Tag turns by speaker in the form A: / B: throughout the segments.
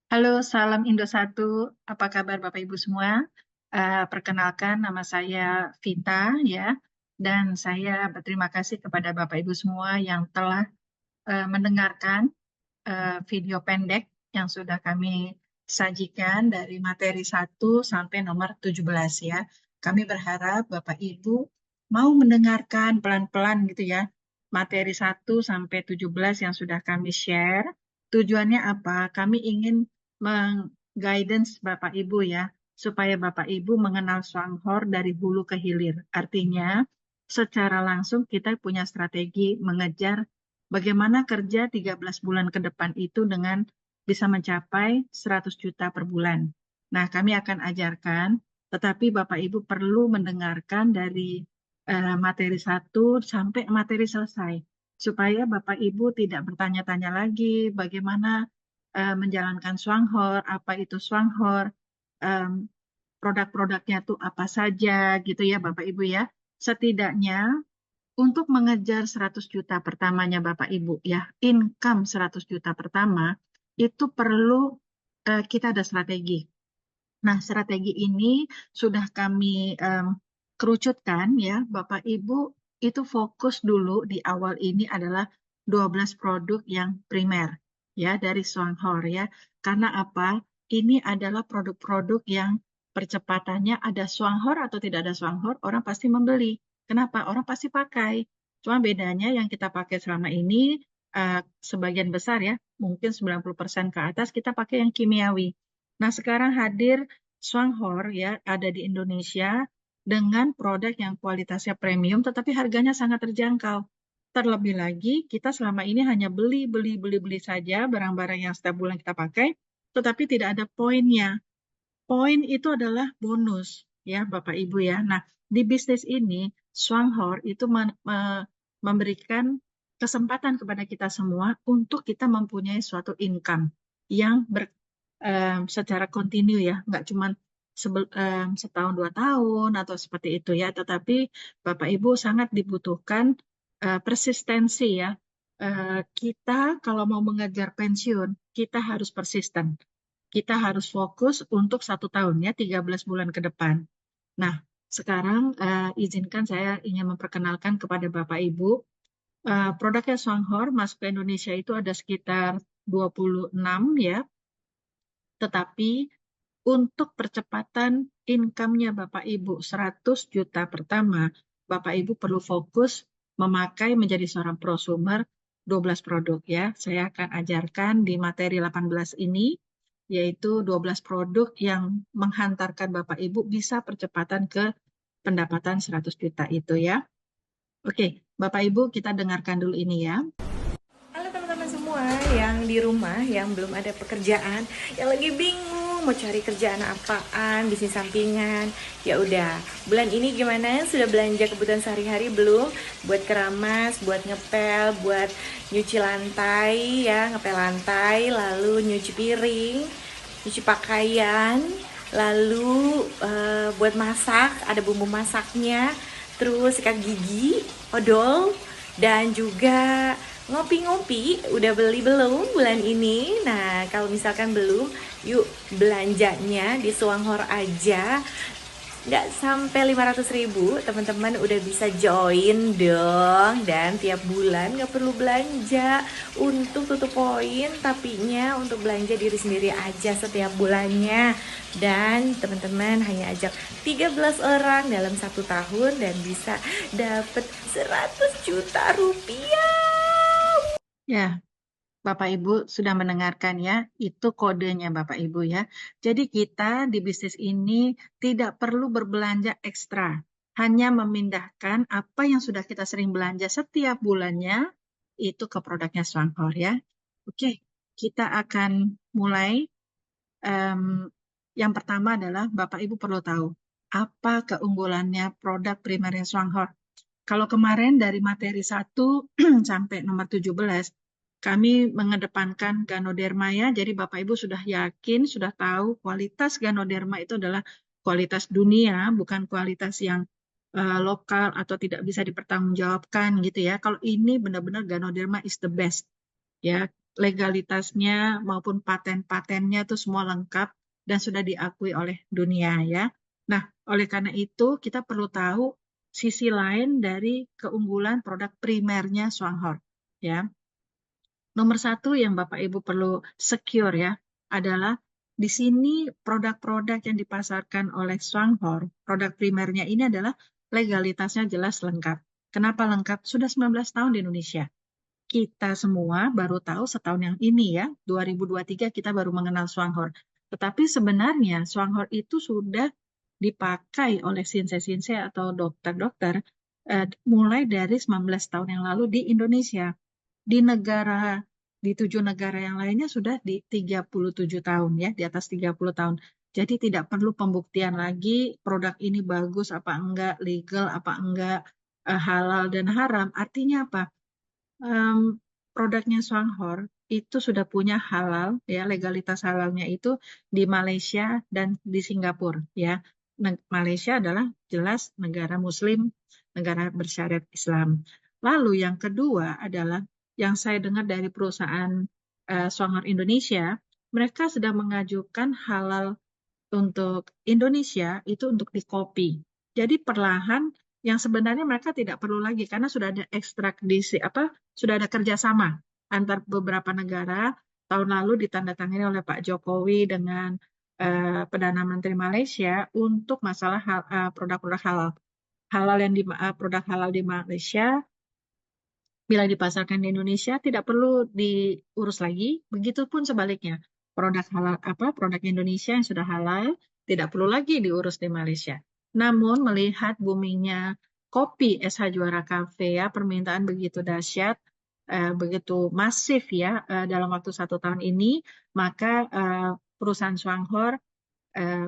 A: Halo, salam Indo Satu. Apa kabar Bapak Ibu semua? Perkenalkan, nama saya Vita ya, dan saya berterima kasih kepada Bapak Ibu semua yang telah mendengarkan video pendek yang sudah kami sajikan dari materi 1 sampai nomor 17 ya. Kami berharap Bapak Ibu mau mendengarkan pelan-pelan gitu ya, materi 1 sampai 17 yang sudah kami share. Tujuannya apa? Kami ingin meng-guidance Bapak Ibu ya, supaya Bapak Ibu mengenal Swanghor dari hulu ke hilir. Artinya, secara langsung kita punya strategi mengejar bagaimana kerja 13 bulan ke depan itu dengan bisa mencapai 100 juta per bulan. Nah, kami akan ajarkan, tetapi Bapak Ibu perlu mendengarkan dari materi 1 sampai materi selesai, supaya Bapak Ibu tidak bertanya-tanya lagi bagaimana menjalankan Swanghor, apa itu Swanghor, em, produk-produknya tuh apa saja gitu ya Bapak Ibu ya. Setidaknya untuk mengejar 100 juta pertamanya Bapak Ibu ya, income 100 juta pertama, itu perlu kita ada strategi. Nah, strategi ini sudah kami kerucutkan ya, Bapak Ibu itu fokus dulu di awal ini adalah 12 produk yang primer ya dari Swanghor ya. Karena apa? Ini adalah produk-produk yang percepatannya ada Swanghor atau tidak ada Swanghor, orang pasti membeli. Kenapa? Orang pasti pakai. Cuma bedanya yang kita pakai selama ini sebagian besar ya, mungkin 90% ke atas kita pakai yang kimiawi. Nah, sekarang hadir Swanghor ya ada di Indonesia dengan produk yang kualitasnya premium tetapi harganya sangat terjangkau. Terlebih lagi, kita selama ini hanya beli saja barang-barang yang setiap bulan kita pakai, tetapi tidak ada poinnya. Poin itu adalah bonus, ya Bapak Ibu ya. Nah, di bisnis ini, Swanghor itu memberikan kesempatan kepada kita semua untuk kita mempunyai suatu income yang secara kontinu ya, nggak cuma setahun 2 tahun atau seperti itu ya, tetapi Bapak Ibu sangat dibutuhkan persistensi ya. Kita kalau mau mengejar pensiun, kita harus persisten. Kita harus fokus untuk 1 tahun ya, 13 bulan ke depan. Nah, sekarang izinkan saya ingin memperkenalkan kepada Bapak Ibu, produknya Swanghor masuk ke Indonesia itu ada sekitar 26 ya, tetapi untuk percepatan income-nya Bapak Ibu 100 juta pertama, Bapak Ibu perlu fokus memakai menjadi seorang prosumer 12 produk ya. Saya akan ajarkan di materi 18 ini, yaitu 12 produk yang menghantarkan Bapak Ibu bisa percepatan ke pendapatan 100 juta itu ya. Oke, Bapak Ibu kita dengarkan dulu ini ya.
B: Halo teman-teman semua yang di rumah yang belum ada pekerjaan, yang lagi bingung mau cari kerjaan apaan, bisnis sampingan. Ya udah, bulan ini gimana? Sudah belanja kebutuhan sehari-hari belum? Buat keramas, buat ngepel, buat nyuci lantai ya, ngepel lantai, lalu nyuci piring, nyuci pakaian, lalu buat masak, ada bumbu masaknya, terus sikat gigi, odol, dan juga ngopi-ngopi. Udah beli belum bulan ini? Nah, kalau misalkan belum, yuk belanjanya di Swanghor aja. Nggak sampai 500.000, teman-teman udah bisa join dong. Dan tiap bulan nggak perlu belanja untuk tutup poin, tapinya untuk belanja diri sendiri aja setiap bulannya. Dan teman-teman hanya ajak 13 orang dalam 1 tahun dan bisa dapet 100 juta rupiah.
A: Ya, Bapak Ibu sudah mendengarkan ya, itu kodenya Bapak Ibu ya. Jadi kita di bisnis ini tidak perlu berbelanja ekstra, hanya memindahkan apa yang sudah kita sering belanja setiap bulannya itu ke produknya Swanghor ya. Oke, kita akan mulai. Em, yang pertama adalah Bapak Ibu perlu tahu apa keunggulannya produk primernya Swanghor. Kalau kemarin dari materi 1 sampai nomor 17, kami mengedepankan Ganoderma ya. Jadi Bapak Ibu sudah yakin, sudah tahu kualitas Ganoderma itu adalah kualitas dunia, bukan kualitas yang lokal atau tidak bisa dipertanggungjawabkan gitu ya. Kalau ini benar-benar Ganoderma is the best ya. legalitasnya maupun paten-patennya itu semua lengkap dan sudah diakui oleh dunia ya. Nah, oleh karena itu kita perlu tahu sisi lain dari keunggulan produk primernya Swanghor ya. Nomor satu yang Bapak Ibu perlu secure ya adalah di sini produk-produk yang dipasarkan oleh Swanghor, produk primernya ini adalah legalitasnya jelas lengkap. Kenapa lengkap? Sudah 19 tahun di Indonesia. Kita semua baru tahu setahun yang ini ya, 2023 kita baru mengenal Swanghor. Tetapi sebenarnya Swanghor itu sudah dipakai oleh sinse-sinse atau dokter-dokter mulai dari 19 tahun yang lalu di Indonesia. Di negara, di 7 negara yang lainnya sudah di 37 tahun ya, di atas 30 tahun. Jadi tidak perlu pembuktian lagi produk ini bagus apa enggak, legal apa enggak, halal dan haram. Artinya apa? Em, Produknya Swanghor itu sudah punya halal ya, legalitas halalnya itu di Malaysia dan di Singapura ya. Malaysia adalah jelas negara Muslim, negara bersyariat Islam. Lalu yang kedua adalah yang saya dengar dari perusahaan Swanghor Indonesia, mereka sedang mengajukan halal untuk Indonesia itu untuk di kopi. Jadi perlahan yang sebenarnya mereka tidak perlu lagi karena sudah ada ekstradisi apa sudah ada kerjasama antar beberapa negara. Tahun lalu ditandatangani oleh Pak Jokowi dengan Perdana Menteri Malaysia untuk masalah produk-produk halal. Produk halal di Malaysia bila dipasarkan di Indonesia tidak perlu diurus lagi. Begitupun sebaliknya, produk halal produk Indonesia yang sudah halal tidak perlu lagi diurus di Malaysia. Namun melihat boomingnya kopi SH Juara Cafe ya, permintaan begitu dahsyat, begitu masif ya dalam waktu 1 tahun ini, maka perusahaan Swanghor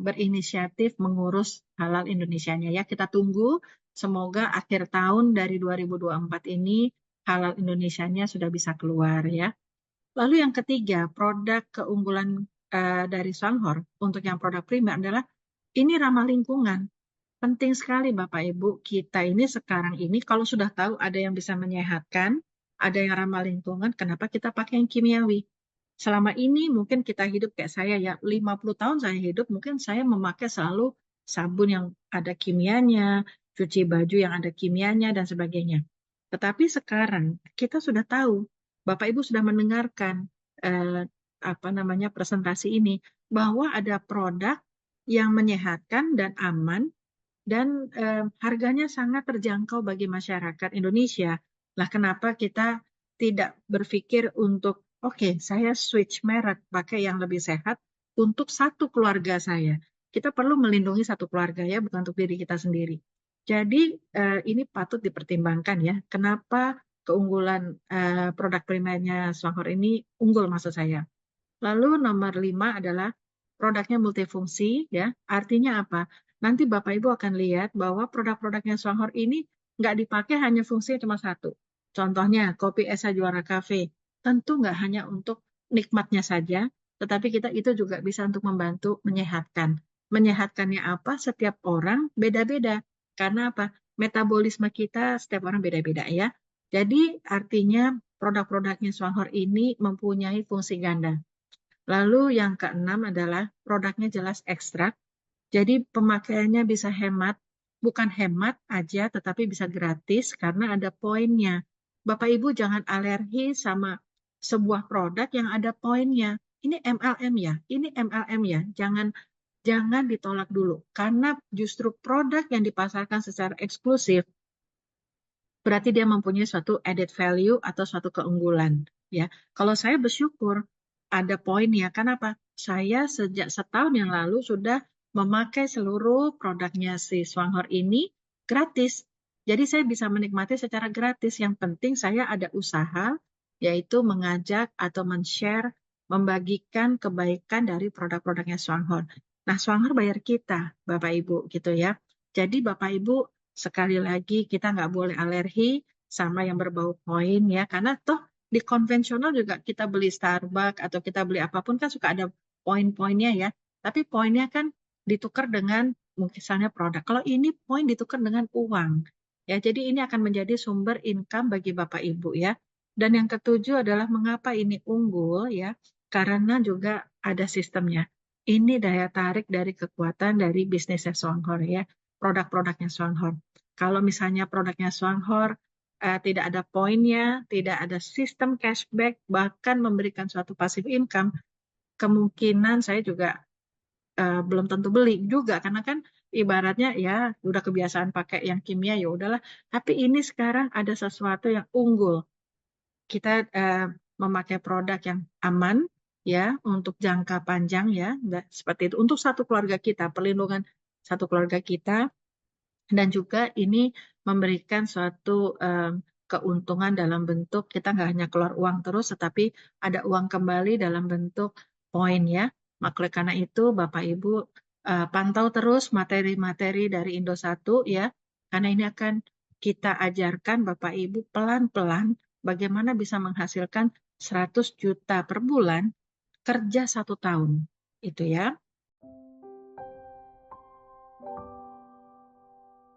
A: berinisiatif mengurus halal Indonesianya ya. Kita tunggu semoga akhir tahun dari 2024 ini halal Indonesianya sudah bisa keluar ya. Lalu yang ketiga, produk keunggulan dari Swanghor untuk yang produk primer adalah ini ramah lingkungan. Penting sekali Bapak Ibu, kita ini sekarang ini kalau sudah tahu ada yang bisa menyehatkan, ada yang ramah lingkungan, kenapa kita pakai yang kimiawi? Selama ini mungkin kita hidup kayak saya ya, 50 tahun saya hidup, mungkin saya memakai selalu sabun yang ada kimianya, cuci baju yang ada kimianya, dan sebagainya. Tetapi sekarang kita sudah tahu, Bapak Ibu sudah mendengarkan presentasi ini, bahwa ada produk yang menyehatkan dan aman, dan harganya sangat terjangkau bagi masyarakat Indonesia. Lah kenapa kita tidak berpikir untuk, oke, saya switch merek pakai yang lebih sehat untuk satu keluarga saya. Kita perlu melindungi satu keluarga ya, bukan untuk diri kita sendiri. Jadi ini patut dipertimbangkan ya. Kenapa keunggulan produk primernya Swanghor ini unggul maksud saya. Lalu nomor 5 adalah produknya multifungsi ya. Artinya apa? Nanti Bapak Ibu akan lihat bahwa produk-produknya Swanghor ini nggak dipakai hanya fungsinya cuma satu. Contohnya kopi Esa Juara Cafe. Tentu nggak hanya untuk nikmatnya saja, tetapi kita itu juga bisa untuk membantu menyehatkan. Menyehatkannya apa? Setiap orang beda-beda. Karena apa? Metabolisme kita setiap orang beda-beda ya. Jadi artinya produk-produknya Swanghor ini mempunyai fungsi ganda. Lalu yang keenam adalah produknya jelas ekstrak. Jadi pemakaiannya bisa hemat, bukan hemat aja tetapi bisa gratis karena ada poinnya. Bapak Ibu jangan alergi sama sebuah produk yang ada poinnya. Ini MLM ya, ini MLM ya. Jangan ditolak dulu karena justru produk yang dipasarkan secara eksklusif berarti dia mempunyai suatu added value atau suatu keunggulan ya. Kalau saya bersyukur ada poinnya, kenapa? Saya sejak setahun yang lalu sudah memakai seluruh produknya si Swanghor ini gratis. Jadi saya bisa menikmati secara gratis. Yang penting saya ada usaha, yaitu mengajak atau men-share, membagikan kebaikan dari produk-produknya Swanghor. Nah, Swanghor bayar kita, Bapak Ibu, gitu ya. Jadi Bapak Ibu, sekali lagi kita nggak boleh alergi sama yang berbau poin ya, karena toh di konvensional juga kita beli Starbucks atau kita beli apapun kan suka ada poin-poinnya ya. Tapi poinnya kan ditukar dengan misalnya produk. Kalau ini poin ditukar dengan uang. Ya, jadi ini akan menjadi sumber income bagi Bapak Ibu ya. Dan yang ketujuh adalah mengapa ini unggul ya, karena juga ada sistemnya. Ini daya tarik dari kekuatan dari bisnisnya Songhor ya, produk-produknya Songhor. Kalau misalnya produknya Songhor tidak ada poinnya, tidak ada sistem cashback, bahkan memberikan suatu passive income, kemungkinan saya juga belum tentu beli juga karena kan ibaratnya ya udah kebiasaan pakai yang kimia ya udahlah. Tapi ini sekarang ada sesuatu yang unggul. Kita memakai produk yang aman ya untuk jangka panjang ya, seperti itu untuk satu keluarga kita, perlindungan satu keluarga kita dan juga ini memberikan suatu keuntungan dalam bentuk kita nggak hanya keluar uang terus, tetapi ada uang kembali dalam bentuk poin ya. Maka karena itu Bapak Ibu pantau terus materi-materi dari Indosatu ya, karena ini akan kita ajarkan Bapak Ibu pelan-pelan bagaimana bisa menghasilkan 100 juta per bulan kerja 1 tahun. Itu ya.